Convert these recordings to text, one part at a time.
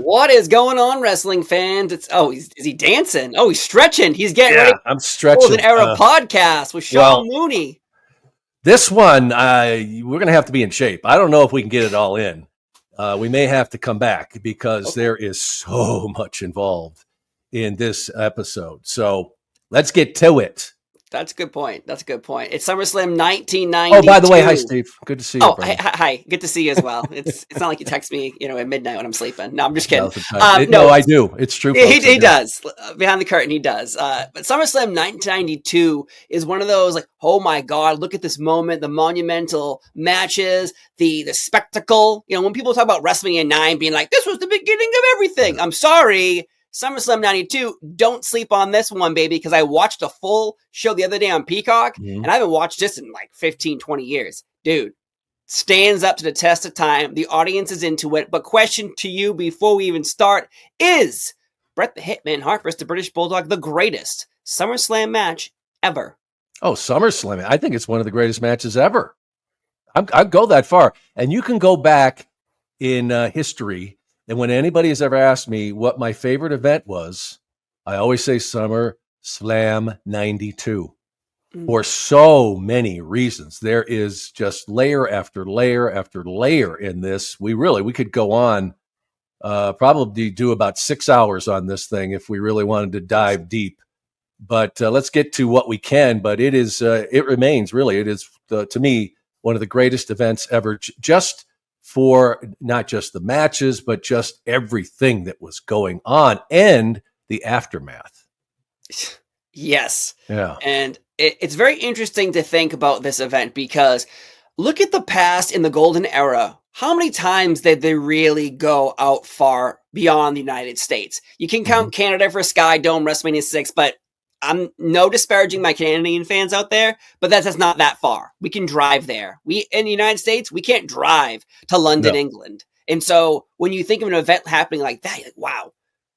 What is going on, wrestling fans? Is he dancing? Oh, he's stretching. He's getting ready. I'm stretching. Golden Era podcast with Sean Mooney. This one, we're going to have to be in shape. I don't know if we can get it all in. We may have to come back because there is so much involved in this episode. So let's get to it. That's a good point. It's SummerSlam 1992. Oh, by the way, hi, Steve. Good to see you. Oh, hi. Good to see you as well. It's not like you text me, at midnight when I'm sleeping. No, I'm just kidding. No, I do. It's true. He does. Behind the curtain, he does. But SummerSlam 1992 is one of those like, oh my God, look at this moment, the monumental matches, the spectacle. When people talk about WrestleMania 9 being like, this was the beginning of everything. I'm sorry. SummerSlam 92, don't sleep on this one, baby, because I watched a full show the other day on Peacock, and I haven't watched this in like 15, 20 years. Dude, stands up to the test of time. The audience is into it. But question to you before we even start, is Bret the Hitman Hart versus the British Bulldog the greatest SummerSlam match ever? Oh, SummerSlam. I think it's one of the greatest matches ever. I'd go that far. And you can go back in history. And when anybody has ever asked me what my favorite event was, I always say SummerSlam 92 for so many reasons. There is just layer after layer after layer in this. We could go on, probably do about 6 hours on this thing if we really wanted to dive deep. But let's get to what we can. But it is, it remains really, it is to me one of the greatest events ever. Just for not just the matches, but just everything that was going on and the aftermath. Yes. Yeah. And it's very interesting to think about this event because look at the past in the Golden Era. How many times did they really go out far beyond the United States? You can count Canada for Sky Dome, WrestleMania 6, but I'm no disparaging my Canadian fans out there, but that's not that far. We can drive there. We in the United States, we can't drive to London, England. And so when you think of an event happening like that, you're like, wow,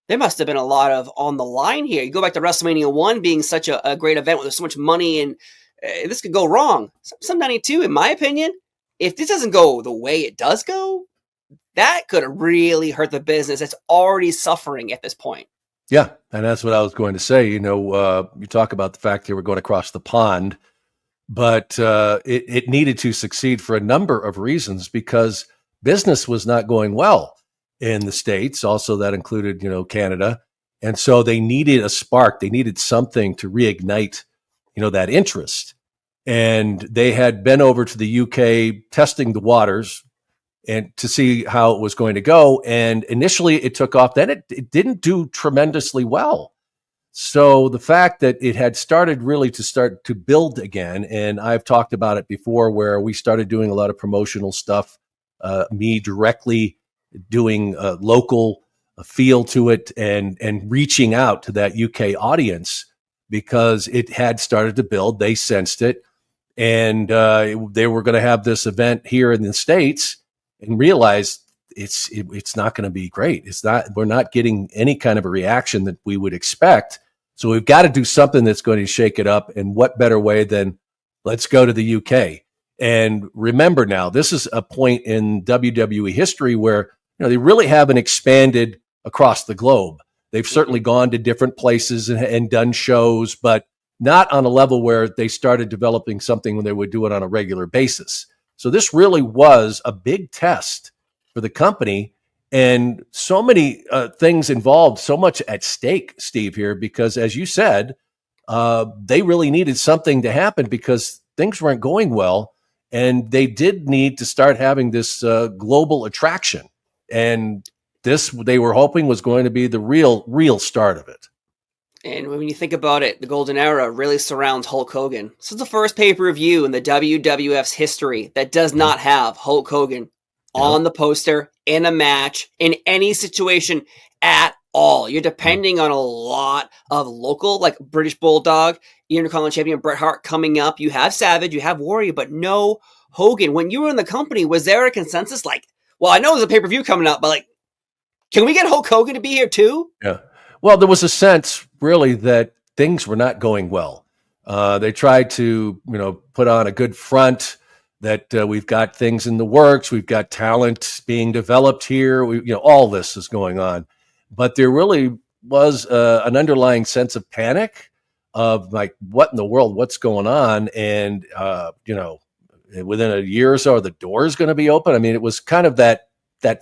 there must have been a lot of on the line here. You go back to WrestleMania 1 being such a great event where there's so much money and this could go wrong. Some 92, in my opinion, if this doesn't go the way it does go, that could really hurt the business that's already suffering at this point. Yeah, and that's what I was going to say. You talk about the fact that we're going across the pond, but it needed to succeed for a number of reasons because business was not going well in the States. Also, that included, Canada. And so they needed a spark. They needed something to reignite, that interest. And they had been over to the UK testing the waters and to see how it was going to go. And initially it took off. Then it didn't do tremendously well. So the fact that it had started really to build again, and I've talked about it before where we started doing a lot of promotional stuff, me directly doing a local feel to it and reaching out to that UK audience because it had started to build. They sensed it. And they were going to have this event here in the States and realized it's not going to be great. We're not getting any kind of a reaction that we would expect. So we've got to do something that's going to shake it up. And what better way than let's go to the UK. And remember now, this is a point in WWE history where, they really haven't expanded across the globe. They've certainly gone to different places and done shows, but not on a level where they started developing something when they would do it on a regular basis. So this really was a big test for the company and so many things involved, so much at stake, Steve, here, because as you said, they really needed something to happen because things weren't going well. And they did need to start having this global attraction. And this, they were hoping, was going to be the real start of it. And when you think about it, the Golden Era really surrounds Hulk Hogan. This is the first pay-per-view in the WWF's history that does not have Hulk Hogan on the poster, in a match, in any situation at all. You're depending on a lot of local, like British Bulldog, Intercontinental Champion Bret Hart coming up. You have Savage, you have Warrior, but no Hogan. When you were in the company, was there a consensus like, well, I know there's a pay-per-view coming up, but like, can we get Hulk Hogan to be here too? Yeah. Well, there was a sense really that things were not going well. They tried to, put on a good front, that we've got things in the works, we've got talent being developed here, all this is going on. But there really was an underlying sense of panic of like, what in the world, what's going on? And, within a year or so, are the doors going to be open? I mean, it was kind of that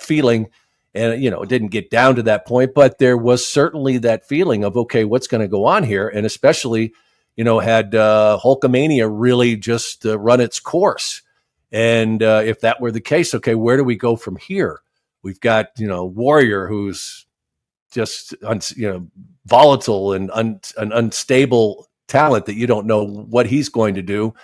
feeling, and, it didn't get down to that point, but there was certainly that feeling of, okay, what's going to go on here? And especially, had Hulkamania really just run its course. And if that were the case, okay, where do we go from here? We've got, Warrior, who's just, volatile and an unstable talent that you don't know what he's going to do.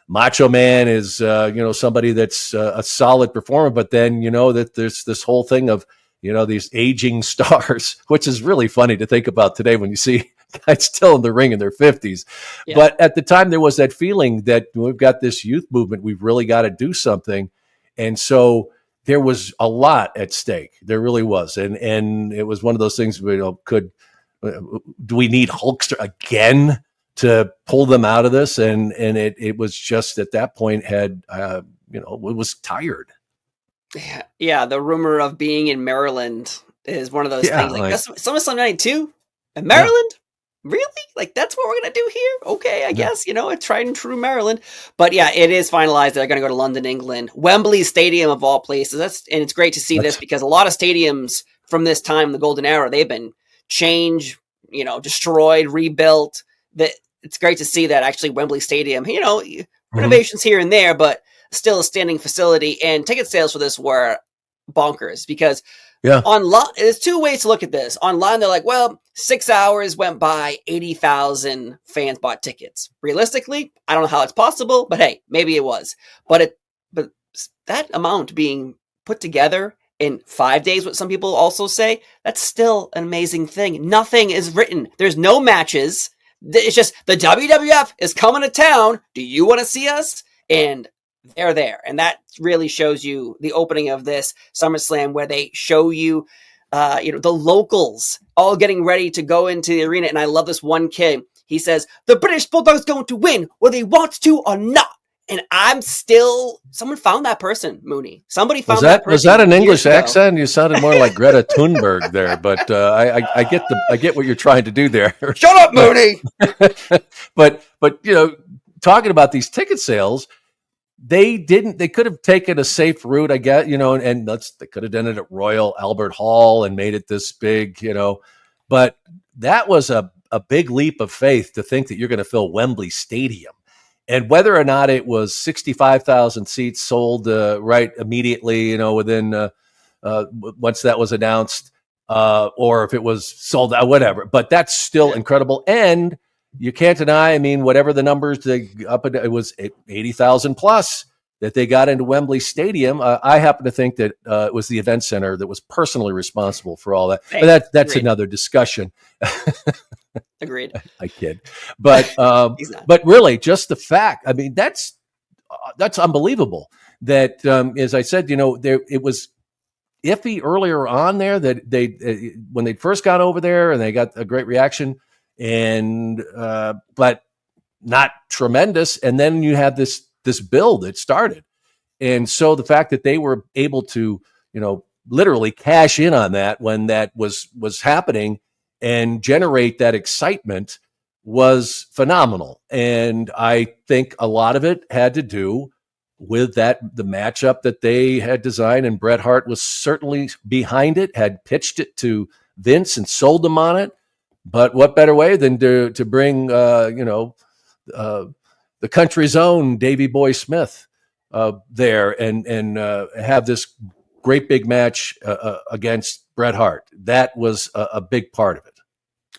Macho Man is, somebody that's a solid performer, but then, that there's this whole thing of, these aging stars, which is really funny to think about today when you see guys still in the ring in their 50s. Yeah. But at the time, there was that feeling that we've got this youth movement. We've really got to do something. And so there was a lot at stake. There really was. And it was one of those things where, do we need Hulkster again to pull them out of this? And it was just at that point it was tired. Yeah. The rumor of being in Maryland is one of those things. Like SummerSlam 92 in Maryland? Yeah. Really? Like, that's what we're going to do here? Okay, I guess, a tried and true Maryland. But yeah, it is finalized. They're going to go to London, England. Wembley Stadium of all places. And it's great to see this because a lot of stadiums from this time, the Golden Era, they've been changed, destroyed, rebuilt. It's great to see that actually Wembley Stadium, renovations here and there, but still a standing facility. And ticket sales for this were bonkers because online, there's two ways to look at this. Online, they're like, well, 6 hours went by, 80,000 fans bought tickets. Realistically, I don't know how it's possible, but hey, maybe it was. But that amount being put together in 5 days, what some people also say, that's still an amazing thing. Nothing is written. There's no matches. It's just the WWF is coming to town. Do you want to see us? And they're there. And that really shows you the opening of this SummerSlam where they show you, the locals all getting ready to go into the arena. And I love this one kid. He says, the British Bulldog's going to win whether he wants to or not. And someone found that person, Mooney. Somebody found that person. Was that an English accent? You sounded more like Greta Thunberg there, but I get what you're trying to do there. Shut up, Mooney! but talking about these ticket sales, they could have taken a safe route, I guess, and they could have done it at Royal Albert Hall and made it this big, but that was a big leap of faith to think that you're going to fill Wembley Stadium. And whether or not it was 65,000 seats sold right immediately, within once that was announced, or if it was sold out, whatever. But that's still incredible. And you can't deny, whatever the numbers, it was 80,000 plus that they got into Wembley Stadium. I happen to think that it was the event center that was personally responsible for all that. But that's another discussion. Agreed. I kid, but really, just the fact. That's unbelievable. That as I said, it was iffy earlier on there that they when they first got over there and they got a great reaction, and but not tremendous. And then you had this build that started, and so the fact that they were able to literally cash in on that when that was happening and generate that excitement was phenomenal. And I think a lot of it had to do with the matchup that they had designed, and Bret Hart was certainly behind it, had pitched it to Vince and sold them on it. But what better way than to bring, the country's own Davey Boy Smith there and have this great big match against Bret Hart. That was a big part of it.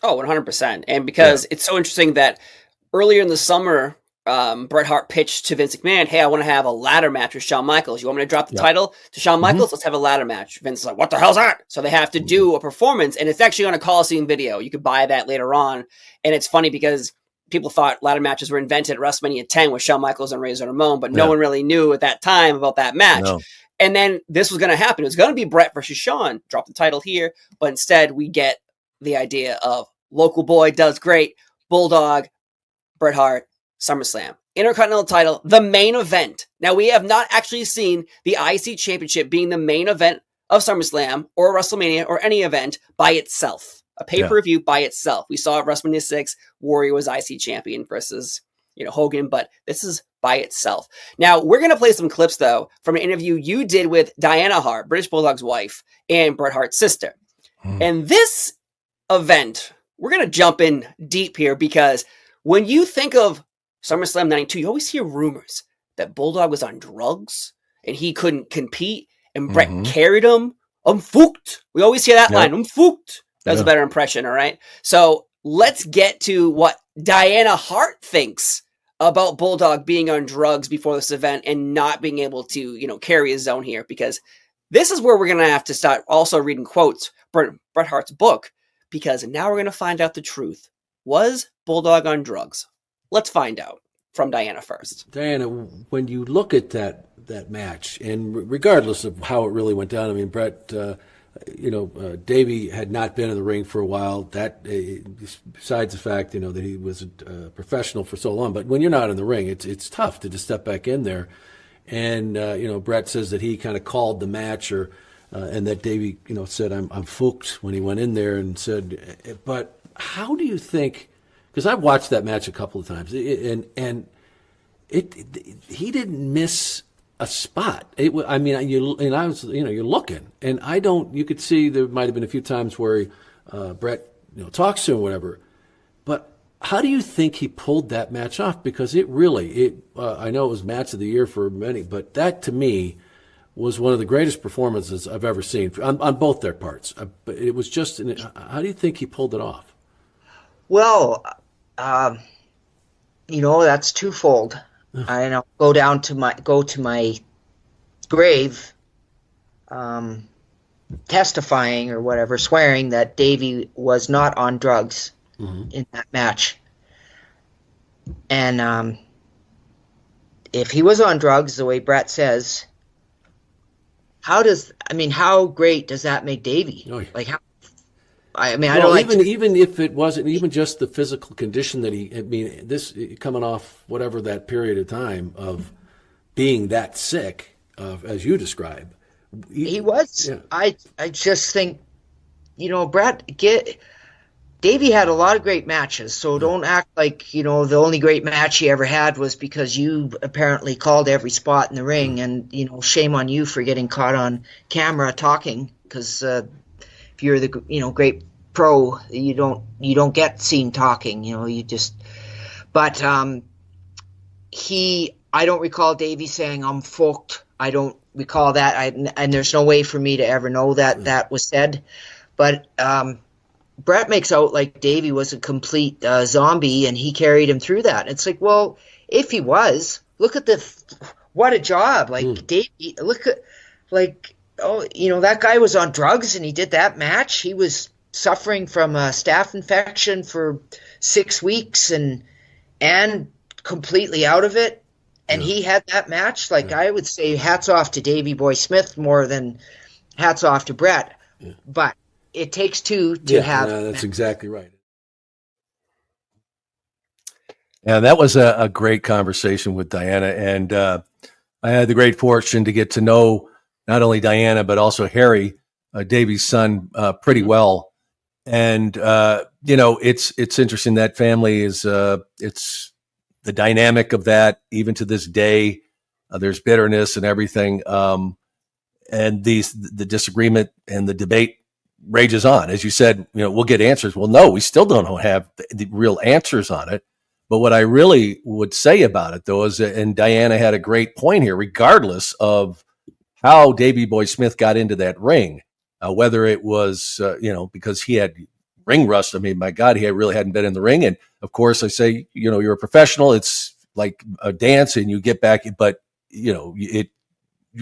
Oh, 100%. And because it's so interesting that earlier in the summer, Bret Hart pitched to Vince McMahon, hey, I want to have a ladder match with Shawn Michaels. You want me to drop the title to Shawn Michaels? Let's have a ladder match. Vince is like, what the hell's that? So they have to do a performance, and it's actually on a Coliseum video. You could buy that later on. And it's funny because people thought ladder matches were invented at WrestleMania 10 with Shawn Michaels and Razor Ramon, but no one really knew at that time about that match. No. And then this was going to happen. It was going to be Bret versus Shawn. Drop the title here. But instead, we get the idea of local boy does great. Bulldog, Bret Hart, SummerSlam. Intercontinental title, the main event. Now, we have not actually seen the IC Championship being the main event of SummerSlam or WrestleMania or any event by itself. A pay-per-view by itself. We saw at WrestleMania 6, Warrior was IC champion versus, Hogan, but this is by itself. Now, we're going to play some clips, though, from an interview you did with Diana Hart, British Bulldog's wife, and Bret Hart's sister. And this event, we're going to jump in deep here because when you think of SummerSlam 92, you always hear rumors that Bulldog was on drugs and he couldn't compete and Bret carried him. Fucked. We always hear that line, fucked. That's a better impression, all right? So let's get to what Diana Hart thinks about Bulldog being on drugs before this event and not being able to, carry his own here, because this is where we're going to have to start also reading quotes from Bret Hart's book, because now we're going to find out the truth. Was Bulldog on drugs? Let's find out from Diana first. Diana, when you look at that match, and regardless of how it really went down, I mean, Bret, Davey had not been in the ring for a while. That, besides the fact, that he was a professional for so long. But when you're not in the ring, it's tough to just step back in there. And Bret says that he kind of called the match, and that Davey, said I'm fucked when he went in there and said. But how do you think? Because I've watched that match a couple of times, and he didn't miss a spot. I was, you're looking, and I don't. You could see there might have been a few times where Bret, talks to him or whatever. But how do you think he pulled that match off? Because I know it was match of the year for many, but that to me was one of the greatest performances I've ever seen on both their parts. But it was just, how do you think he pulled it off? Well, that's twofold. I go to my grave, testifying or whatever, swearing that Davey was not on drugs in that match. And if he was on drugs, the way Bret says, how great does that make Davey? Oh, yeah. Like how? I don't like even if it wasn't even just the physical condition that this coming off whatever that period of time of being that sick, as you describe, he was. Yeah. I just think, Davey had a lot of great matches, so don't act like the only great match he ever had was because you apparently called every spot in the ring, and shame on you for getting caught on camera talking, because if you're the great pro, you don't get seen talking. But I don't recall Davey saying I'm fucked. I don't recall that. And there's no way for me to ever know that was said. But Bret makes out like Davey was a complete zombie, and he carried him through that. It's like, well, if he was, look at what a job! Like Davey, look at that guy was on drugs and he did that match. He was suffering from a staph infection for 6 weeks and completely out of it. And he had that match. I would say hats off to Davey Boy Smith more than hats off to Bret. Yeah. But it takes two to have. That's exactly right. Yeah, that was a great conversation with Diana. And I had the great fortune to get to know not only Diana, but also Harry, Davey's son, pretty well. And, it's interesting. That family is, it's the dynamic of that, even to this day, there's bitterness and everything. And the disagreement and the debate rages on. As you said, we'll get answers. Well, no, we still don't have the real answers on it. But what I really would say about it, though, is, and Diana had a great point here, regardless of how Davey Boy Smith got into that ring, whether it was, because he had ring rust. I mean, my God, he really hadn't been in the ring. And of course, I say, you're a professional. It's like a dance and you get back, but, you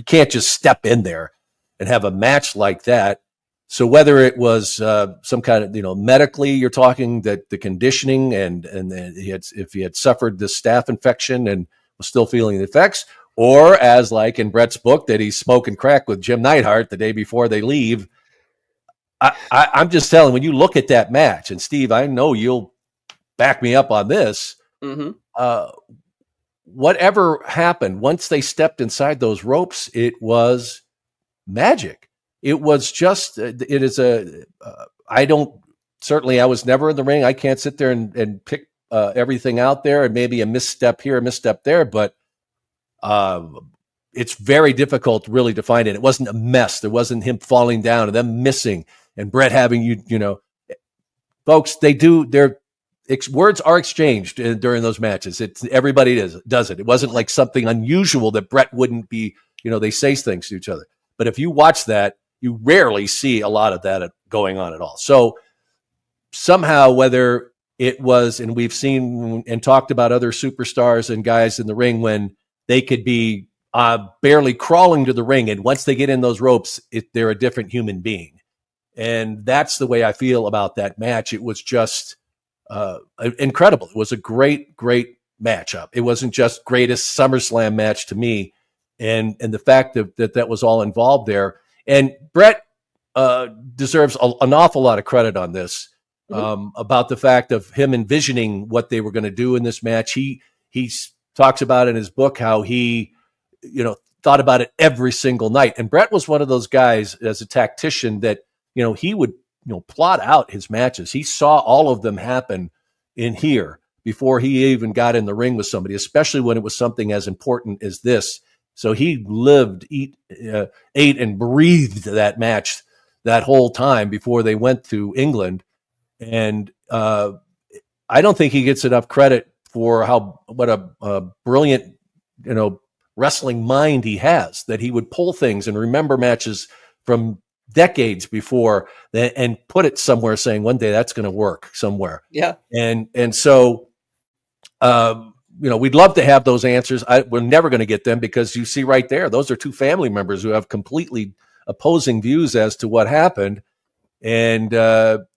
can't just step in there and have a match like that. So whether it was some kind of, medically, you're talking that the conditioning and if he had suffered this staph infection and was still feeling the effects, or as like in Bret's book that he's smoking crack with Jim Neidhart the day before they leave. I'm just telling, when you look at that match, and Steve, I know you'll back me up on this. Mm-hmm. whatever happened, once they stepped inside those ropes, it was magic. It was just, it is I was never in the ring. I can't sit there and pick everything out there, and maybe a misstep here, a misstep there, but it's very difficult really to find it. It wasn't a mess. There wasn't him falling down and them missing and Bret having folks, their words are exchanged during those matches. Everybody does it. It wasn't like something unusual that Bret wouldn't be, they say things to each other. But if you watch that, you rarely see a lot of that going on at all. So somehow, whether it was, and we've seen and talked about other superstars and guys in the ring when they could be barely crawling to the ring, and once they get in those ropes, they're a different human being. And that's the way I feel about that match. It was just incredible. It was a great, great matchup. It wasn't just greatest SummerSlam match to me. And the fact that was all involved there. And Bret deserves an awful lot of credit on this, about the fact of him envisioning what they were going to do in this match. He talks about in his book how he, thought about it every single night. And Bret was one of those guys as a tactician that, he would, plot out his matches. He saw all of them happen in here before he even got in the ring with somebody, especially when it was something as important as this. So he lived, ate and breathed that match that whole time before they went to England. And I don't think he gets enough credit for what a brilliant, wrestling mind he has, that he would pull things and remember matches from decades before and put it somewhere saying one day that's going to work somewhere. Yeah. And so, we'd love to have those answers. We're never going to get them because you see right there, those are two family members who have completely opposing views as to what happened. And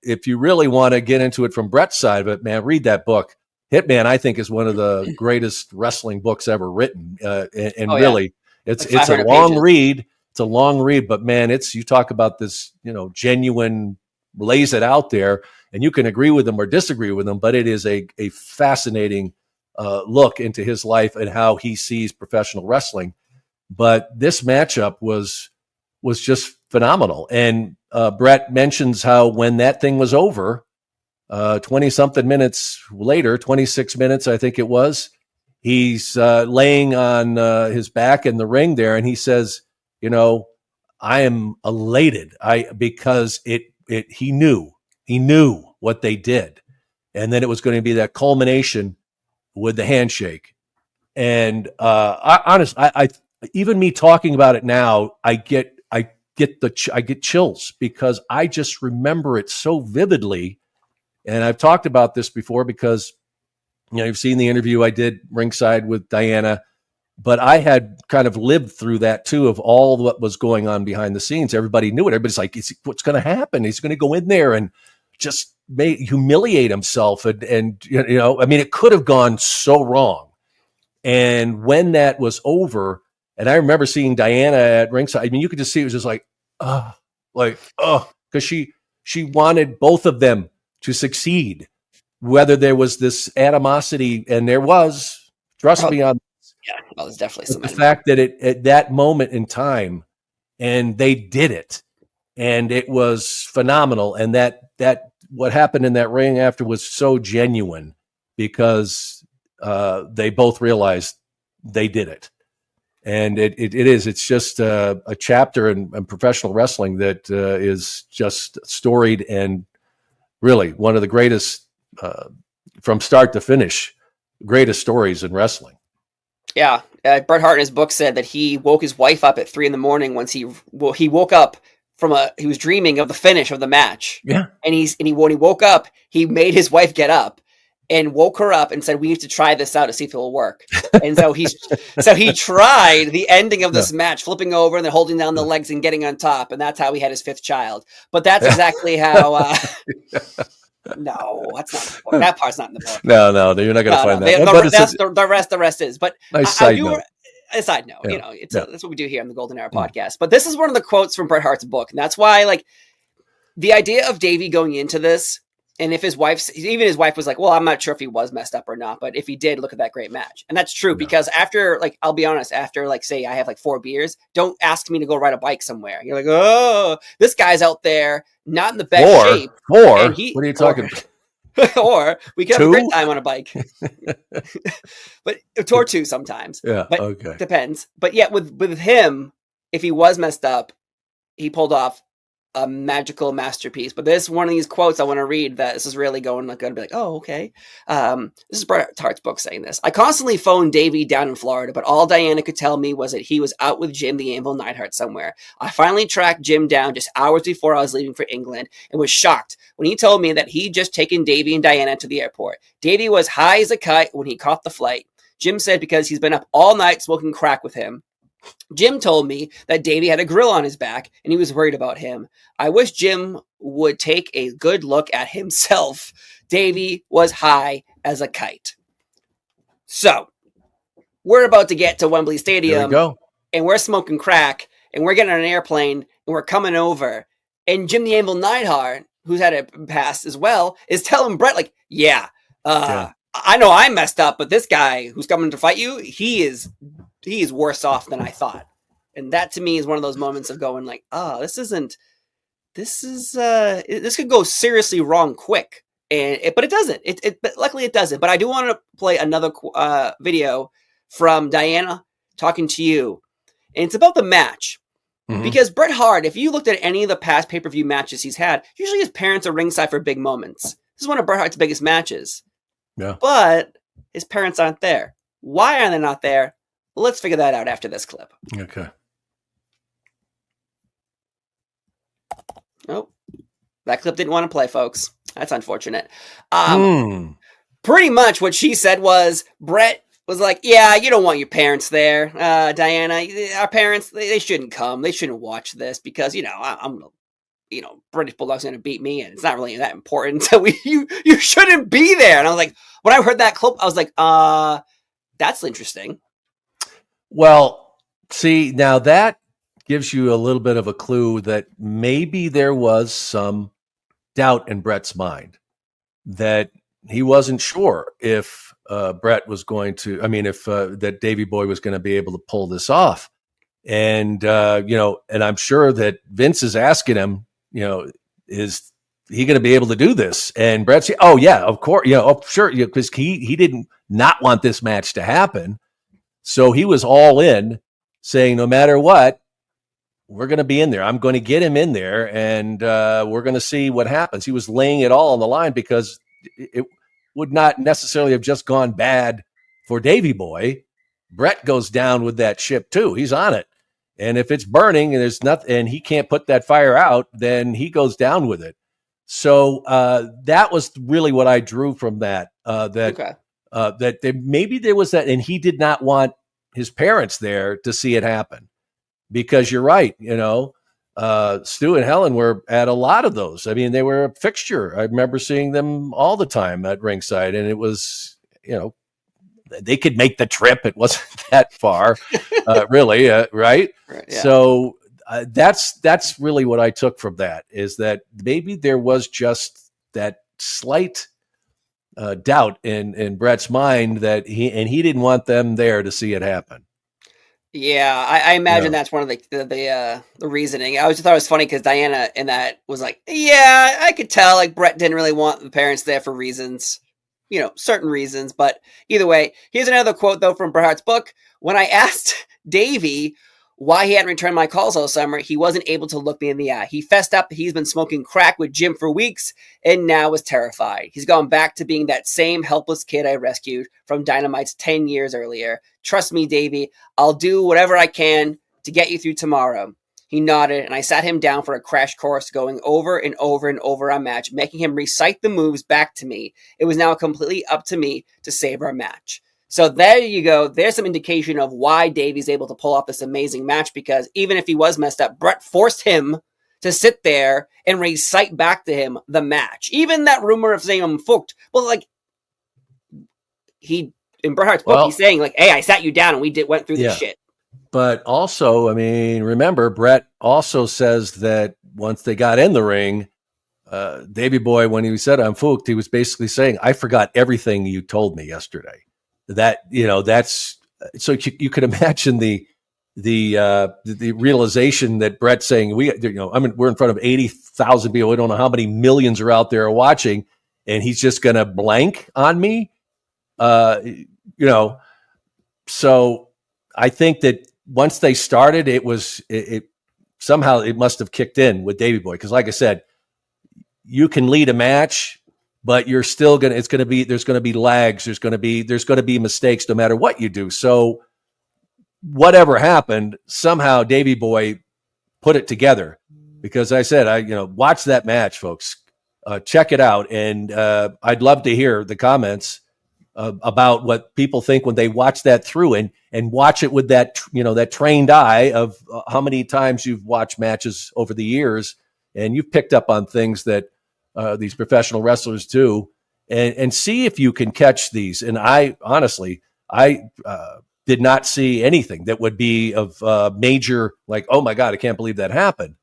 if you really want to get into it from Bret's side of it, man, read that book. Hitman, I think, is one of the greatest wrestling books ever written. Really, it's a long read. It's a long read, but man, you talk about this, genuine, lays it out there, and you can agree with them or disagree with them, but it is a fascinating look into his life and how he sees professional wrestling. But this matchup was just phenomenal. And Bret mentions how when that thing was over, 20-something minutes later, 26 minutes, I think it was, he's laying on his back in the ring there, and he says, I am elated because he knew what they did. And then it was going to be that culmination with the handshake. And I even me talking about it now, I get chills because I just remember it so vividly. And I've talked about this before because, you've seen the interview I did ringside with Diana, but I had kind of lived through that too, of all what was going on behind the scenes. Everybody knew it. Everybody's like, what's going to happen? He's going to go in there and just humiliate himself. And it could have gone so wrong. And when that was over, and I remember seeing Diana at ringside, you could just see it was just because she wanted both of them to succeed, whether there was this animosity, and there was, trust me on. Yeah, well, there's definitely some. The fact that at that moment in time, and they did it, and it was phenomenal, and that what happened in that ring after was so genuine because they both realized they did it, and it's just a chapter in professional wrestling that is just storied and really one of the greatest from start to finish, greatest stories in wrestling. Yeah, Bret Hart in his book said that he woke his wife up at 3 a.m. once he woke up he was dreaming of the finish of the match. Yeah, and when he woke up, he made his wife get up and woke her up and said, "We need to try this out to see if it will work." And so he tried the ending of this match, flipping over and then holding down the legs and getting on top, and that's how he had his 5th child. But that's exactly how. No, that's not. That part's not in the book. No, you're not going to find that. The rest is. But nice side note. A side note, that's what we do here on the Golden Era podcast. But this is one of the quotes from Bret Hart's book, and that's why, the idea of Davey going into this And if his wife was like, well, I'm not sure if he was messed up or not, but if he did, look at that great match. And that's true because after, like, I'll be honest, after, like, say I have like 4 beers, don't ask me to go ride a bike somewhere. You're like, oh, this guy's out there, not in the best shape. What are you talking about? Or we could have a great time on a bike. But or 2 sometimes. Yeah. But okay. Depends. But yeah, with him, if he was messed up, he pulled off a magical masterpiece. But this one of these quotes I want to read that this is really going to be like, oh, okay. This is Bret Hart's book saying this. I constantly phoned Davey down in Florida, but all Diana could tell me was that he was out with Jim the Anvil Neidhart somewhere. I finally tracked Jim down just hours before I was leaving for England and was shocked when he told me that he'd just taken Davey and Diana to the airport. Davey was high as a kite when he caught the flight. Jim said because he's been up all night smoking crack with him. Jim told me that Davey had a grill on his back and he was worried about him. I wish Jim would take a good look at himself. Davey was high as a kite. So, we're about to get to Wembley Stadium and we're smoking crack and we're getting on an airplane and we're coming over. And Jim the Anvil Neidhart, who's had a past as well, is telling Bret, like, I know I messed up, but this guy who's coming to fight you, he is worse off than I thought. And that to me is one of those moments of going like, oh, this could go seriously wrong quick. But it doesn't. But luckily it doesn't. But I do want to play another video from Diana talking to you. And it's about the match. Mm-hmm. Because Bret Hart, if you looked at any of the past pay-per-view matches he's had, usually his parents are ringside for big moments. This is one of Bret Hart's biggest matches. Yeah. But his parents aren't there. Why are they not there? Let's figure that out after this clip. Okay. Oh, that clip didn't want to play, folks. That's unfortunate. Pretty much what she said was Bret was like, yeah, you don't want your parents there, Diana. Our parents, they shouldn't come. They shouldn't watch this because, I'm British Bulldog's going to beat me and it's not really that important. So you shouldn't be there. And I was like, when I heard that clip, I was like, that's interesting. Well, see, now that gives you a little bit of a clue that maybe there was some doubt in Bret's mind that he wasn't sure if Bret was going to, that Davey Boy was going to be able to pull this off. And, and I'm sure that Vince is asking him, is he going to be able to do this? And Bret's, oh yeah, of course. Sure. Because he didn't not want this match to happen. So he was all in saying, no matter what, we're going to be in there. I'm going to get him in there and we're going to see what happens. He was laying it all on the line because it would not necessarily have just gone bad for Davey Boy. Bret goes down with that ship too. He's on it. And if it's burning and there's nothing, and he can't put that fire out, then he goes down with it. So that was really what I drew from that. Maybe there was that, and he did not want his parents there to see it happen, because you're right. Stu and Helen were at a lot of those. I mean, they were a fixture. I remember seeing them all the time at ringside, and it was, they could make the trip. It wasn't that far, really, right? Right, yeah. So that's really what I took from that, is that maybe there was just that slight doubt in Bret's mind that he didn't want them there to see it happen. Yeah, I imagine that's one of the reasoning. I always thought it was funny because Diana in that was like, yeah, I could tell like Bret didn't really want the parents there for reasons, certain reasons. But either way, here's another quote though from Bret Hart's book. When I asked Davey why he hadn't returned my calls all summer, he wasn't able to look me in the eye. He fessed up that he's been smoking crack with Jim for weeks and now is terrified. He's gone back to being that same helpless kid I rescued from Dynamite's 10 years earlier. Trust me, Davey, I'll do whatever I can to get you through tomorrow. He nodded, and I sat him down for a crash course, going over and over and over our match, making him recite the moves back to me. It was now completely up to me to save our match. So there you go. There's some indication of why Davey's able to pull off this amazing match, because even if he was messed up, Bret forced him to sit there and recite back to him the match. Even that rumor of saying I'm fucked. Well, like, in Bret Hart's book, he's saying, like, hey, I sat you down and we went through this shit. But also, remember, Bret also says that once they got in the ring, Davey Boy, when he said I'm fooked, he was basically saying, I forgot everything you told me yesterday. That, that's so you could imagine the realization that Bret's saying, we're in front of 80,000 people. We don't know how many millions are out there watching, and he's just going to blank on me. So I think that once they started, it somehow it must have kicked in with Davey Boy. Cause like I said, you can lead a match, but you're still there's going to be lags. There's going to be mistakes no matter what you do. So whatever happened, somehow Davey Boy put it together, because I said, watch that match, folks, check it out. And I'd love to hear the comments about what people think when they watch that through and watch it with that, that trained eye of how many times you've watched matches over the years, and you've picked up on things that these professional wrestlers do, and see if you can catch these. And I honestly, did not see anything that would be of major, like, oh my God, I can't believe that happened,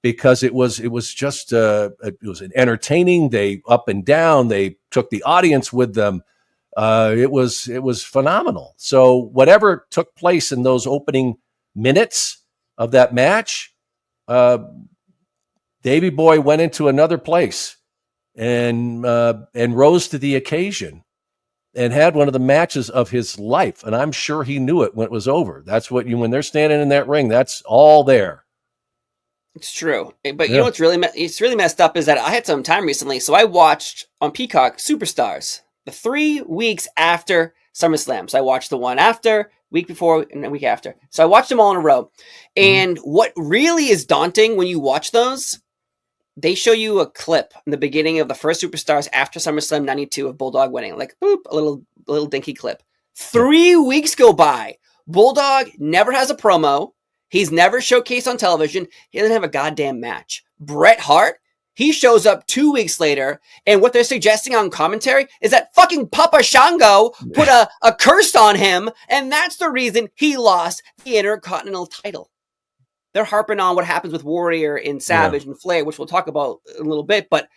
because it was just it was an entertaining. They up and down. They took the audience with them. It was phenomenal. So whatever took place in those opening minutes of that match, Davey Boy went into another place and rose to the occasion and had one of the matches of his life. And I'm sure he knew it when it was over. That's what when they're standing in that ring, that's all there. It's true. But you know what's really messed up is that I had some time recently. So I watched on Peacock Superstars the 3 weeks after SummerSlam. So I watched the one after, week before, and the week after. So I watched them all in a row. And what really is daunting when you watch those, they show you a clip in the beginning of the first Superstars after SummerSlam 92 of Bulldog winning. Like, boop, a little dinky clip. 3 weeks go by. Bulldog never has a promo. He's never showcased on television. He doesn't have a goddamn match. Bret Hart, he shows up 2 weeks later, and what they're suggesting on commentary is that fucking Papa Shango put a curse on him, and that's the reason he lost the Intercontinental title. They're harping on what happens with Warrior and Savage and Flair, which we'll talk about in a little bit. But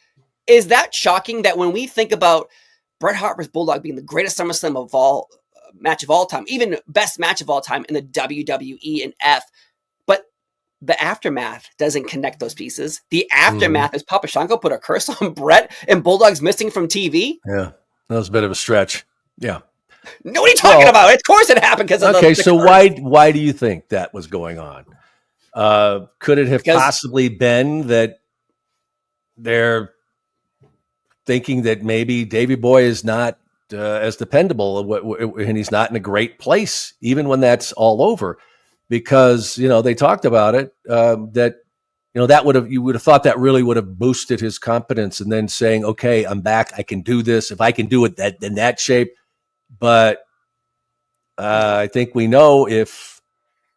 is that shocking that when we think about Bret Hart versus Bulldog being the greatest SummerSlam match of all time, even best match of all time in the WWE and F, but the aftermath doesn't connect those pieces. The aftermath is Papa Shango put a curse on Bret and Bulldog's missing from TV. Yeah, that was a bit of a stretch. Yeah. What are you talking about? Of course it happened because of the curse. Why do you think that was going on? Could it have possibly been that they're thinking that maybe Davey Boy is not as dependable and he's not in a great place, even when that's all over? Because, they talked about it, that, you would have thought that really would have boosted his confidence, and then saying, okay, I'm back. I can do this. If I can do it in that shape. But I think we know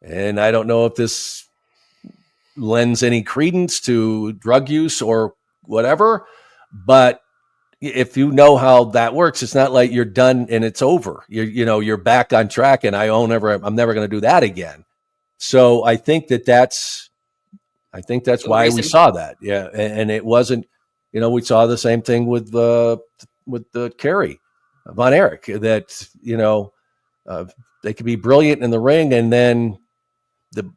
and I don't know if this lends any credence to drug use or whatever, but if you know how that works, it's not like you're done and it's over. You're back on track, and I'm never going to do that again. So I think that's why we saw that. Yeah. And it wasn't, we saw the same thing with the Kerry Von Erich, that, they could be brilliant in the ring, and then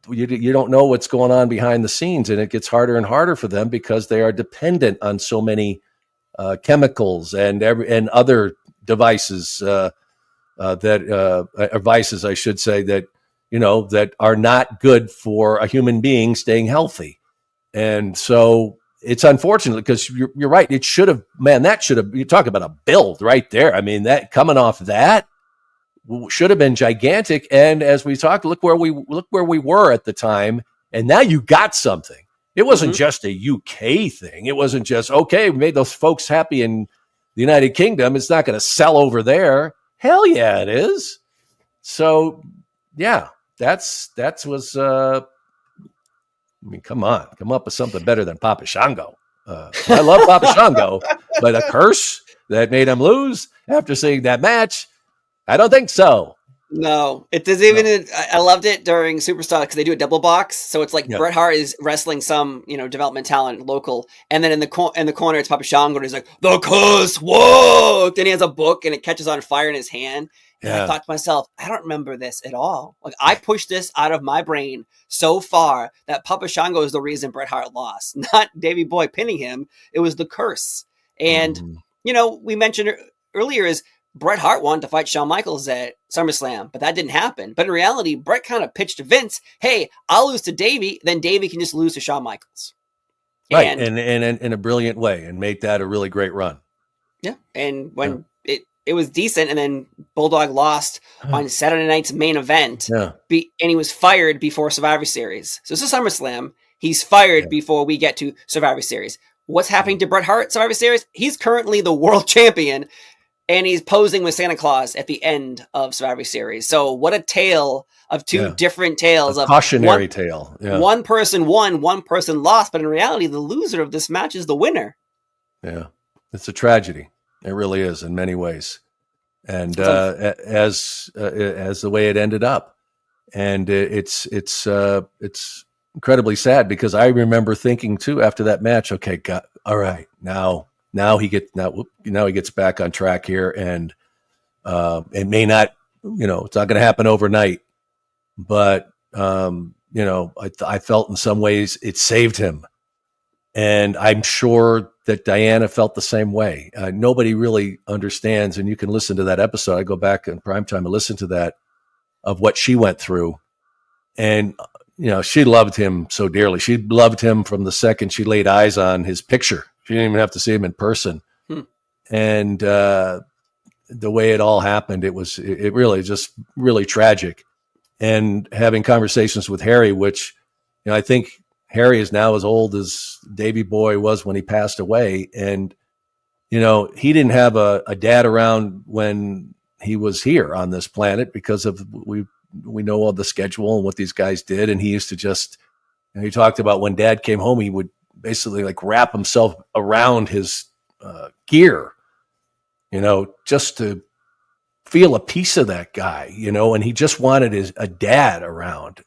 you don't know what's going on behind the scenes, and it gets harder and harder for them because they are dependent on so many chemicals and other devices vices, I should say, that that are not good for a human being staying healthy. And so it's unfortunate, because you're right. It should have, you talk about a build right there. I mean, that coming off that should have been gigantic. And as we talked, look where we were at the time. And now you got something. It wasn't just a UK thing. It wasn't just, okay, we made those folks happy in the United Kingdom. It's not going to sell over there. Hell yeah, it is. So yeah, that was, come up with something better than Papa Shango. I love Papa Shango, but a curse that made him lose after seeing that match, I don't think so. No, it doesn't even. I loved it during Superstar because they do a double box, so it's like Yeah. Bret Hart is wrestling some development talent local, and then in the corner it's Papa Shango, and he's like the curse worked, and he has a book and it catches on fire in his hand. And I thought to myself, I don't remember this at all. Like I pushed this out of my brain so far that Papa Shango is the reason Bret Hart lost, not Davey Boy pinning him. It was the curse, and we mentioned earlier is. Bret Hart wanted to fight Shawn Michaels at SummerSlam, but that didn't happen. But in reality, Bret kind of pitched to Vince, hey, I'll lose to Davey, then Davey can just lose to Shawn Michaels. Right, and in a brilliant way, and make that a really great run. Yeah, and when it was decent, and then Bulldog lost on Saturday night's main event, and he was fired before Survivor Series. So it's a SummerSlam. He's fired before we get to Survivor Series. What's happening to Bret Hart at Survivor Series? He's currently the world champion, and he's posing with Santa Claus at the end of Survivor Series. So what a tale of two different tales. A cautionary tale. Yeah. One person won, one person lost. But in reality, the loser of this match is the winner. Yeah. It's a tragedy. It really is in many ways. And as the way it ended up. And it's incredibly sad because I remember thinking too after that match, okay, all right, now he gets back on track here, and it may not, it's not going to happen overnight, but I felt in some ways it saved him, and I'm sure that Diana felt the same way. Nobody really understands, and you can listen to that episode. I go back in primetime and listen to that of what she went through, and she loved him so dearly. She loved him from the second she laid eyes on his picture. She didn't even have to see him in person. And the way it all happened, it really just really tragic. And having conversations with Harry, which I think Harry is now as old as Davey Boy was when he passed away. And, he didn't have a dad around when he was here on this planet because of we know all the schedule and what these guys did. And he used to just, he talked about when Dad came home, he would basically like wrap himself around his gear, just to feel a piece of that guy, and he just wanted a dad around,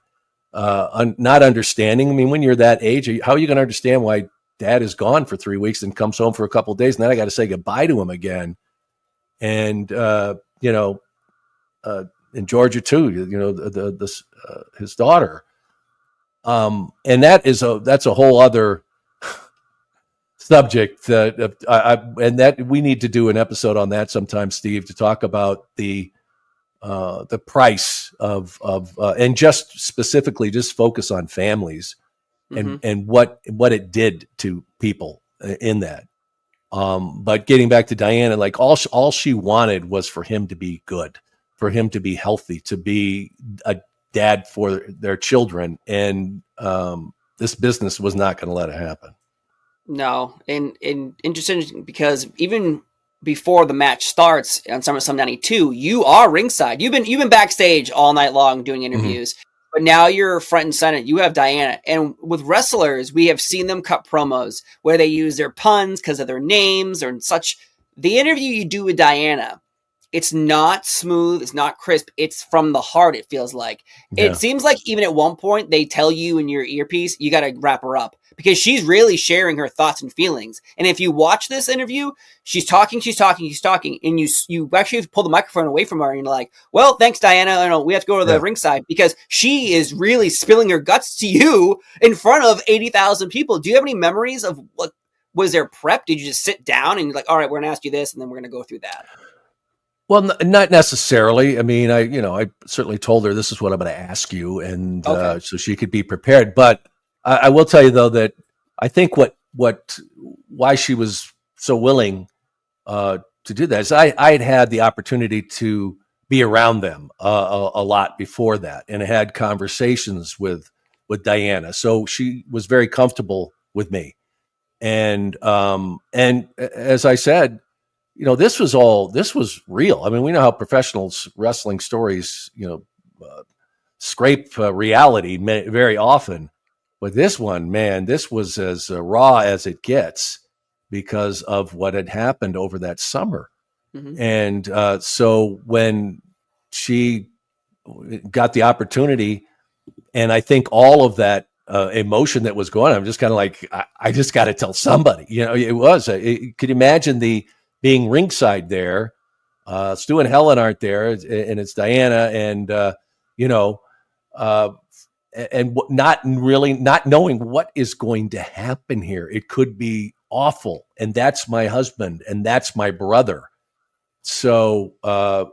not understanding. I mean, when you're that age, how are you going to understand why Dad is gone for 3 weeks and comes home for a couple of days, and then I got to say goodbye to him again? And, and Georgia too, his daughter. And that's a whole other subject and that we need to do an episode on that sometime, Steve, to talk about the price of and just specifically just focus on families and what it did to people in that. But getting back to Diana, like all she wanted was for him to be good, for him to be healthy, to be a dad for their children. And this business was not going to let it happen. No, and interesting because even before the match starts on SummerSlam 92, you are ringside. You've been backstage all night long doing interviews, but now you're front and center. You have Diana, and with wrestlers, we have seen them cut promos where they use their puns because of their names or such. The interview you do with Diana, it's not smooth, it's not crisp, it's from the heart. It feels like it seems like even at one point they tell you in your earpiece you got to wrap her up, because she's really sharing her thoughts and feelings. And if you watch this interview, she's talking, and you actually pull the microphone away from her and you're like, well, thanks, Diana. We have to go to the ringside, because she is really spilling her guts to you in front of 80,000 people. Do you have any memories of what was there prep? Did you just sit down and you're like, all right, we're going to ask you this, and then we're going to go through that? Well, not necessarily. I mean, I certainly told her this is what I'm going to ask you, and so she could be prepared. But I will tell you though that I think why she was so willing to do that is I had the opportunity to be around them a lot before that, and I had conversations with Diana, so she was very comfortable with me. And as I said, this was real. I mean, we know how professional wrestling stories, scrape reality very often. But this one, man, this was as raw as it gets because of what had happened over that summer. And so when she got the opportunity, and I think all of that emotion that was going on, I'm just kind of like, I just got to tell somebody. It was. Could you imagine being ringside there? Stu and Helen aren't there, and it's Diana, and and not knowing what is going to happen here. It could be awful, and that's my husband, and that's my brother. So I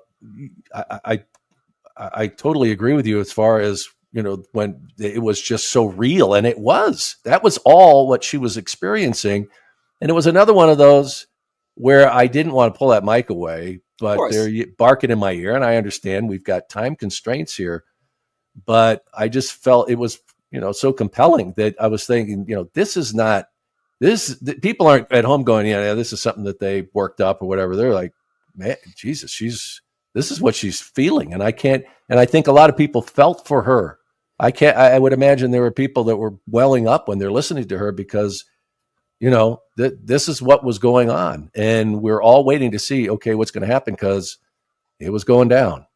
totally agree with you as far as, when it was just so real, and that was all what she was experiencing. And it was another one of those where I didn't want to pull that mic away, but they're barking in my ear, and I understand we've got time constraints here, but I just felt it was, so compelling that I was thinking, people aren't at home going, this is something that they worked up or whatever. They're like, man, Jesus, this is what she's feeling. And I think a lot of people felt for her. I would imagine there were people that were welling up when they're listening to her because, this is what was going on. And we're all waiting to see, okay, what's going to happen, because it was going down.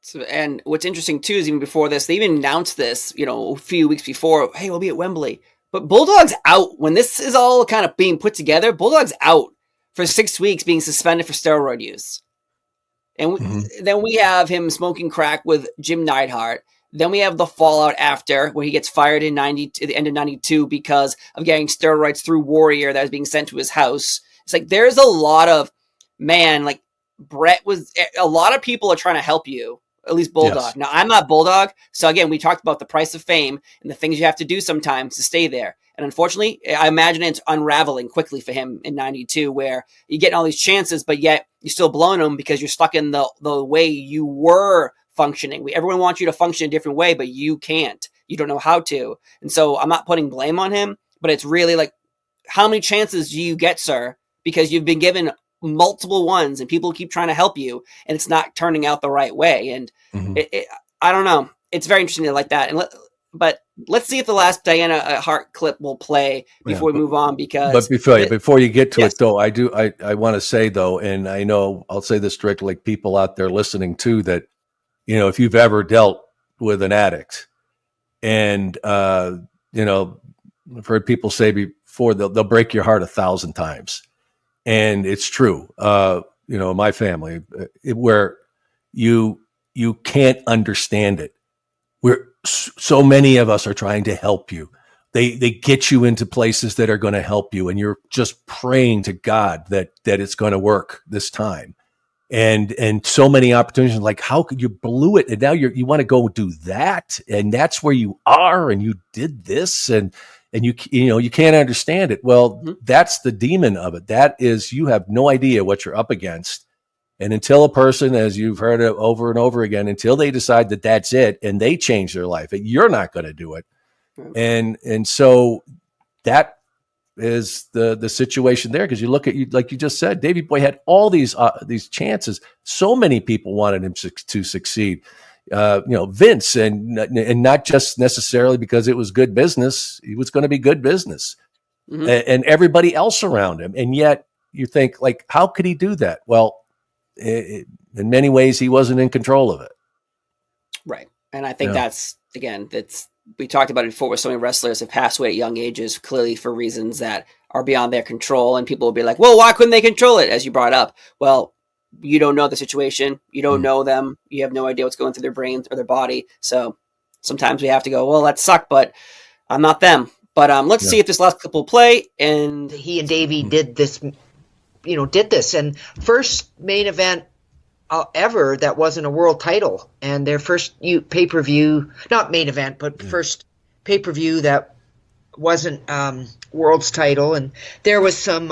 So, and what's interesting too is even before this, they even announced this, a few weeks before, hey, we'll be at Wembley. But Bulldog's out. When this is all kind of being put together, Bulldog's out for 6 weeks being suspended for steroid use. And then we have him smoking crack with Jim Neidhart. Then we have the fallout after, where he gets fired at the end of 92 because of getting steroids through Warrior that was being sent to his house. It's like, there's a lot of, Bret a lot of people are trying to help you, at least Bulldog. Yes. Now, I'm not Bulldog. So again, we talked about the price of fame and the things you have to do sometimes to stay there. And unfortunately, I imagine it's unraveling quickly for him in 92, where you're getting all these chances, but yet you're still blowing them because you're stuck in the way you were functioning. Everyone wants you to function a different way, but you can't. You don't know how to. And so I'm not putting blame on him, but it's really like, how many chances do you get, sir? Because you've been given multiple ones and people keep trying to help you and it's not turning out the right way. And I don't know. It's very interesting to like that. But let's see if the last Diana Hart clip will play before we move on. Because before you get to it though, I want to say though, and I know I'll say this directly, like people out there listening too, that, if you've ever dealt with an addict and, I've heard people say before they'll break your heart 1,000 times. And it's true. My family, where you can't understand it. So many of us are trying to help you. They get you into places that are going to help you, and you're just praying to God that it's going to work this time. And so many opportunities, like, how could you blew it? And now you want to go do that, and that's where you are, and you did this, and you can't understand it. Well, that's the demon of it. That is, you have no idea what you're up against. And until a person, as you've heard it over and over again, until they decide that that's it and they change their life, you're not going to do it. And so that is the situation there. Because you look at, like you just said, Davey Boy had all these chances. So many people wanted him to succeed. Vince, and not just necessarily because it was good business. He was going to be good business, and everybody else around him. And yet you think, like, how could he do that? Well, in many ways, he wasn't in control of it. Right. And I think we talked about it before, where so many wrestlers have passed away at young ages, clearly for reasons that are beyond their control. And people will be like, well, why couldn't they control it? As you brought up. Well, you don't know the situation. You don't know them. You have no idea what's going through their brains or their body. So sometimes we have to go, well, that sucked, but I'm not them. But let's see if this last clip will play. And he and Davey did this. And first main event ever that wasn't a world title, and their first pay-per-view, not main event, but first pay-per-view that wasn't world's title. And there was some,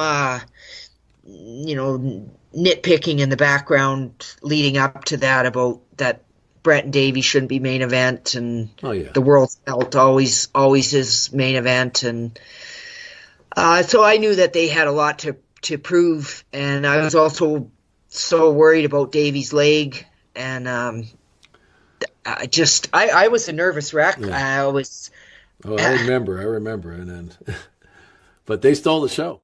nitpicking in the background leading up to that about that Bret and Davey shouldn't be main event, and the world's belt always is main event. And so I knew that they had a lot to prove, and I was also so worried about Davey's leg, and I was a nervous wreck. I remember, and then but they stole the show.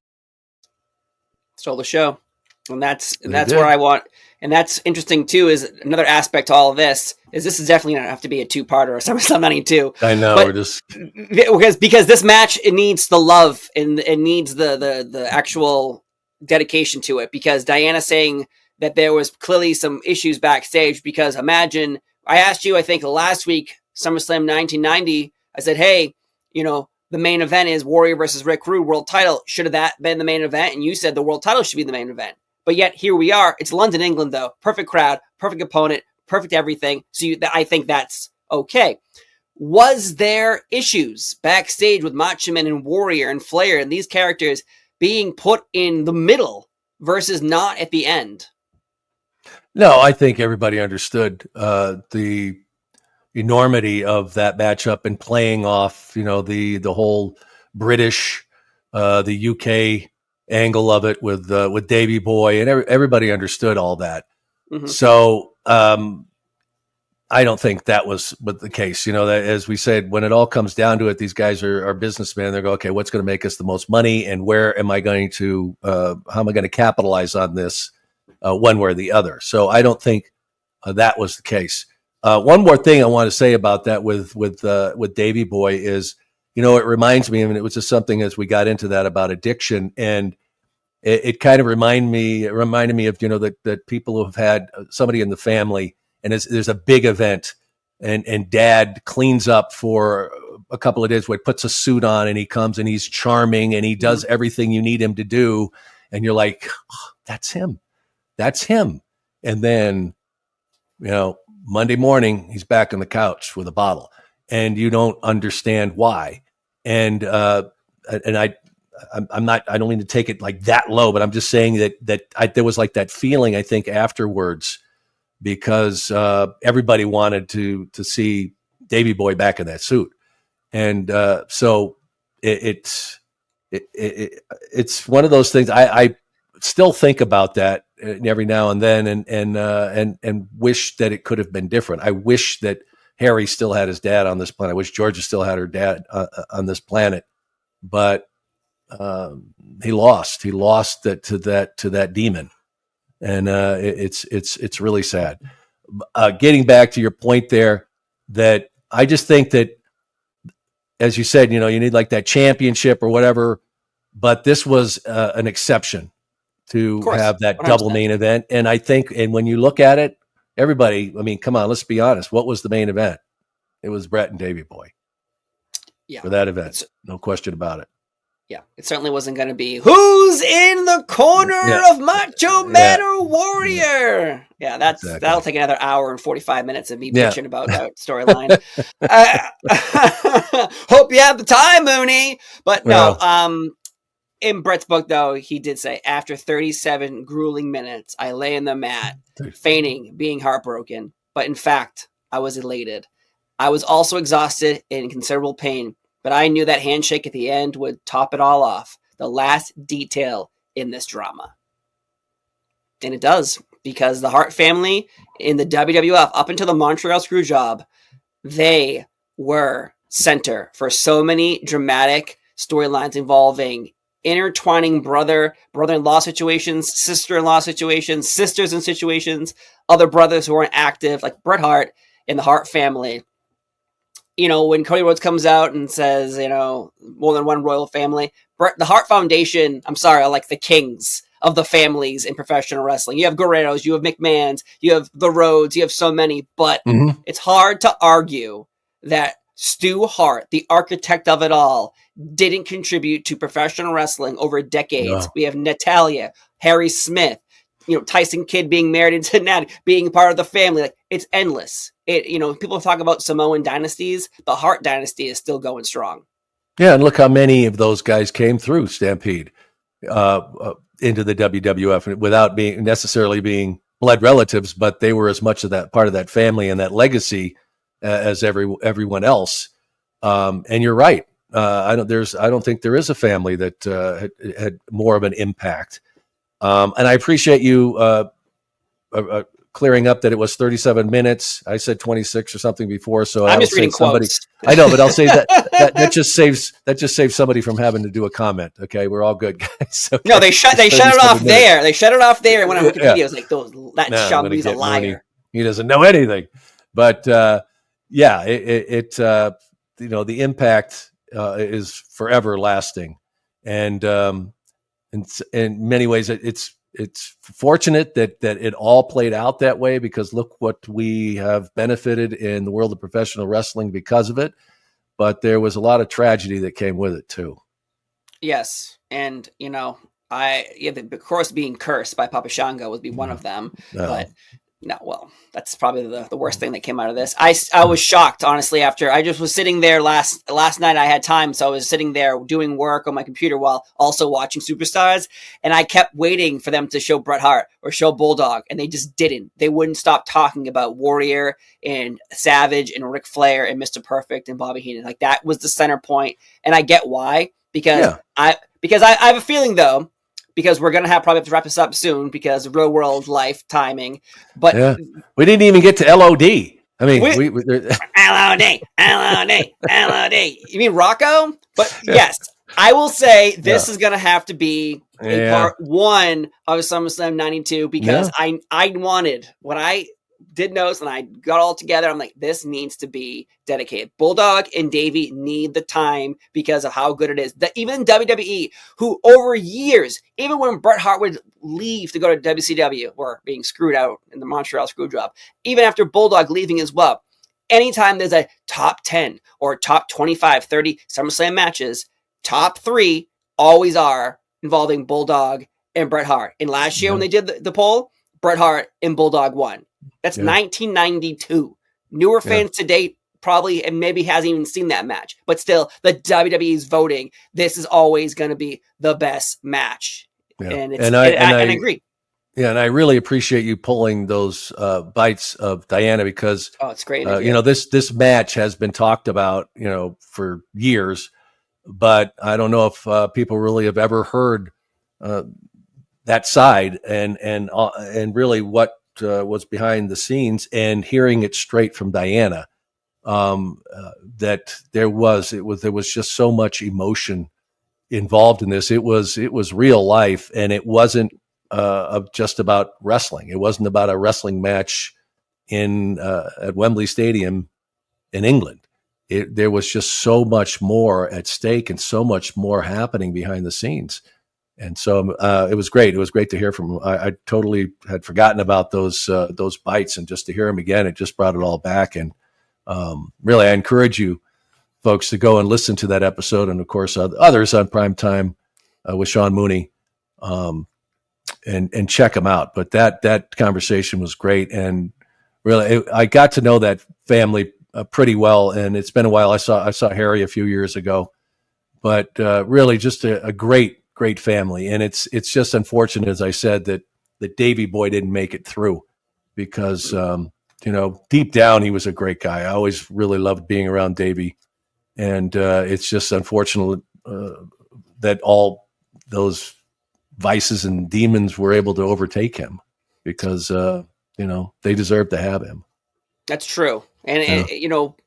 And that's did. where I want, and that's interesting too. Is another aspect to all of this is definitely going to have to be a 2-parter or SummerSlam 92. I know, but we're just because this match, it needs the love and it needs the actual dedication to it. Because Diana saying that there was clearly some issues backstage. Because imagine, I asked you, I think last week, SummerSlam 1990, I said, hey, the main event is Warrior versus Rick Rude world title. Should have that been the main event? And you said the world title should be the main event. But yet here we are. It's London, England, though. Perfect crowd, perfect opponent, perfect everything. So I think that's okay. Was there issues backstage with Macho Man and Warrior and Flair and these characters being put in the middle versus not at the end? No, I think everybody understood the enormity of that matchup and playing off, the whole British, the UK angle of it with Davey Boy, and everybody understood all that. Mm-hmm. So I don't think that was the case. That, as we said, when it all comes down to it, these guys are businessmen. They go, okay, what's going to make us the most money, and where am I going to how am I going to capitalize on this one way or the other? So I don't think that was the case. One more thing I want to say about that with Davey Boy is, it reminds me, and it was just something as we got into that about addiction, and it kind of reminded me of, that people who have had somebody in the family, and there's a big event, and dad cleans up for a couple of days, where he puts a suit on and he comes and he's charming and he does everything you need him to do, and you're like, oh, that's him. And then, Monday morning, he's back on the couch with a bottle, and you don't understand why. And I don't mean to take it like that low, but I'm just saying that there was like that feeling, I think, afterwards, because everybody wanted to see Davey Boy back in that suit. And so it's one of those things. I still think about that every now and then, and wish that it could have been different. I wish that Harry still had his dad on this planet. I wish Georgia still had her dad on this planet, but he lost. He lost that to that demon, and it's really sad. Getting back to your point there, that I just think that, as you said, you need like that championship or whatever, but this was an exception to have that 100%. Double main event. And I think, and when you look at it, everybody, I mean, come on, let's be honest. What was the main event? It was Bret and Davey Boy. Yeah. For that event. No question about it. Yeah. It certainly wasn't going to be who's in the corner of Macho Man or Warrior. Yeah. That'll take another hour and 45 minutes of me bitching about that storyline. Hope you have the time, Mooney. But no, in Bret's book, though, he did say, after 37 grueling minutes, I lay in the mat, fainting, being heartbroken. But in fact, I was elated. I was also exhausted and in considerable pain, but I knew that handshake at the end would top it all off, the last detail in this drama. And it does, because the Hart family in the WWF, up until the Montreal Screwjob, they were center for so many dramatic storylines involving intertwining brother-in-law situations, sister-in-law situations, sisters in situations, other brothers who aren't active, like Bret Hart and the Hart family. When Cody Rhodes comes out and says, more than one royal family, the Hart Foundation, I'm sorry, are like the kings of the families in professional wrestling. You have Guerreros, you have McMahons, you have the Rhodes, you have so many, but it's hard to argue that Stu Hart, the architect of it all, didn't contribute to professional wrestling over decades. No. We have Natalia, Harry Smith, Tyson Kidd being married into Nat, being part of the family. Like, it's endless. People talk about Samoan dynasties. The Hart dynasty is still going strong. Yeah, and look how many of those guys came through Stampede into the WWF without necessarily being blood relatives, but they were as much of that part of that family and that legacy as everyone else. And you're right. I don't think there is a family that had more of an impact. And I appreciate you clearing up that it was 37 minutes. I said 26 or something before, so I'm I'll just reading say somebody. quotes. I know, but I'll say that just saves somebody from having to do a comment. Okay, we're all good, guys. Okay. No, they shut it off minutes. there. They shut it off there. And when on Wikipedia, it was like, that Shelby's a liar. Mooney. He doesn't know anything. But the impact is forever lasting, and in many ways, it's fortunate that it all played out that way, because look what we have benefited in the world of professional wrestling because of it. But there was a lot of tragedy that came with it too. Yes, and of course, being cursed by Papa Shango would be one of them, but. No, well, that's probably the worst thing that came out of this. I was shocked, honestly, after I just was sitting there last night. I had time, so I was sitting there doing work on my computer while also watching Superstars, and I kept waiting for them to show Bret Hart or show Bulldog, and they just didn't. They wouldn't stop talking about Warrior and Savage and Ric Flair and Mr. Perfect and Bobby Heenan. Like, that was the center point, and I get why, because I have a feeling, though, because we're going to probably have to wrap this up soon because of real world life timing. But we didn't even get to LOD. I mean, LOD. You mean Rocco? But yes, I will say this is going to have to be a part one of SummerSlam 92, because I wanted what I did notice, and I got all together. I'm like, this needs to be dedicated. Bulldog and Davey need the time because of how good it is. Even WWE, who over years, even when Bret Hart would leave to go to WCW, or being screwed out in the Montreal screw job, even after Bulldog leaving as well, anytime there's a top 10 or top 25, 30 SummerSlam matches, top 3 always are involving Bulldog and Bret Hart. And last year when they did the poll, Bret Hart and Bulldog won. That's 1992. Newer fans to date probably and maybe hasn't even seen that match, but still, the WWE is voting. This is always going to be the best match, and I agree. Yeah, and I really appreciate you pulling those bites of Diana, because it's great. This match has been talked about for years, but I don't know if people really have ever heard that side and really what was behind the scenes, and hearing it straight from Diana, that there was just so much emotion involved in this. It was real life, and it wasn't just about wrestling. It wasn't about a wrestling match at Wembley Stadium in England. There was just so much more at stake and so much more happening behind the scenes. And so it was great. It was great to hear from him. I totally had forgotten about those bites, and just to hear him again, it just brought it all back. And really, I encourage you folks to go and listen to that episode, and of course others on Primetime with Sean Mooney, and check them out. But that conversation was great, and really, I got to know that family pretty well. And it's been a while. I saw Harry a few years ago, but really, just a great family. And it's just unfortunate, as I said, that Davey boy didn't make it through, because deep down he was a great guy. I always really loved being around Davey, and it's just unfortunate that all those vices and demons were able to overtake him, because they deserve to have him. That's true. And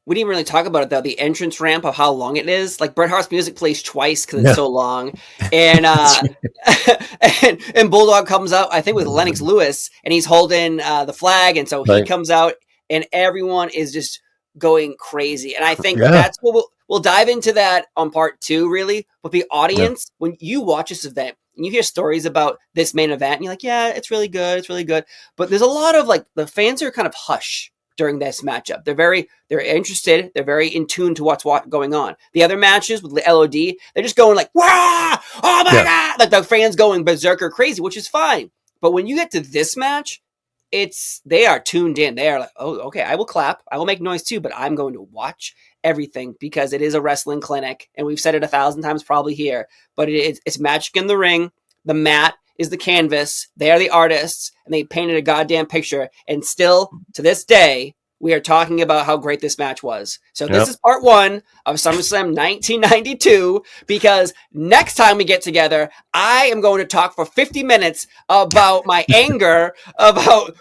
we didn't really talk about it, though. The entrance ramp of how long it is. Like, Bret Hart's music plays twice because it's so long. And and Bulldog comes out, I think, with Lennox Lewis, and he's holding the flag. And so he comes out, and everyone is just going crazy. And I think that's what we'll dive into that on part 2, really, with the audience. When you watch this event and you hear stories about this main event, and you're like, yeah, it's really good. It's really good. But there's a lot of, like, the fans are kind of hush during this matchup. They're interested. They're very in tune to what's going on. The other matches with the LOD, they're just going like, "Wah! Oh my God!" Like, the fans going berserker crazy, which is fine. But when you get to this match, they are tuned in. They are like, "Oh, okay, I will clap. I will make noise too, but I'm going to watch everything," because it is a wrestling clinic. And we've said it 1,000 times probably here, but it's magic in the ring. The mat is the canvas. They are the artists, and they painted a goddamn picture. And still, to this day, we are talking about how great this match was. So this Yep. is part 1 of SummerSlam 1992, because next time we get together, I am going to talk for 50 minutes about my anger about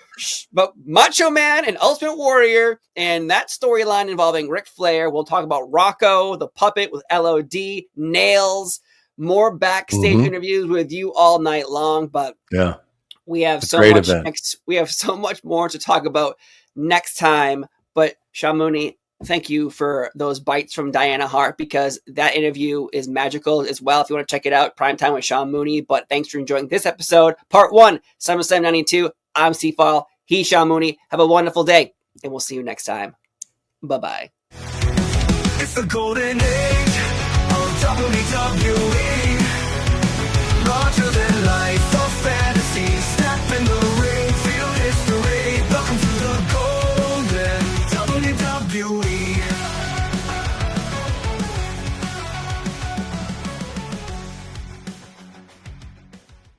Macho Man and Ultimate Warrior and that storyline involving Ric Flair. We'll talk about Rocco, the puppet with LOD, Nails, more backstage interviews with you all night long, but Yeah. we have It's a so great much event. we have so much more to talk about next time. But Sean Mooney, thank you for those bites from Diana Hart, because that interview is magical as well. If you want to check it out, Primetime with Sean Mooney. But thanks for enjoying this episode, part 1, SummerSlam 92. I'm C-Fall. He's Sean Mooney. Have a wonderful day, and we'll see you next time. Bye-bye. It's the golden age of WWE. Roger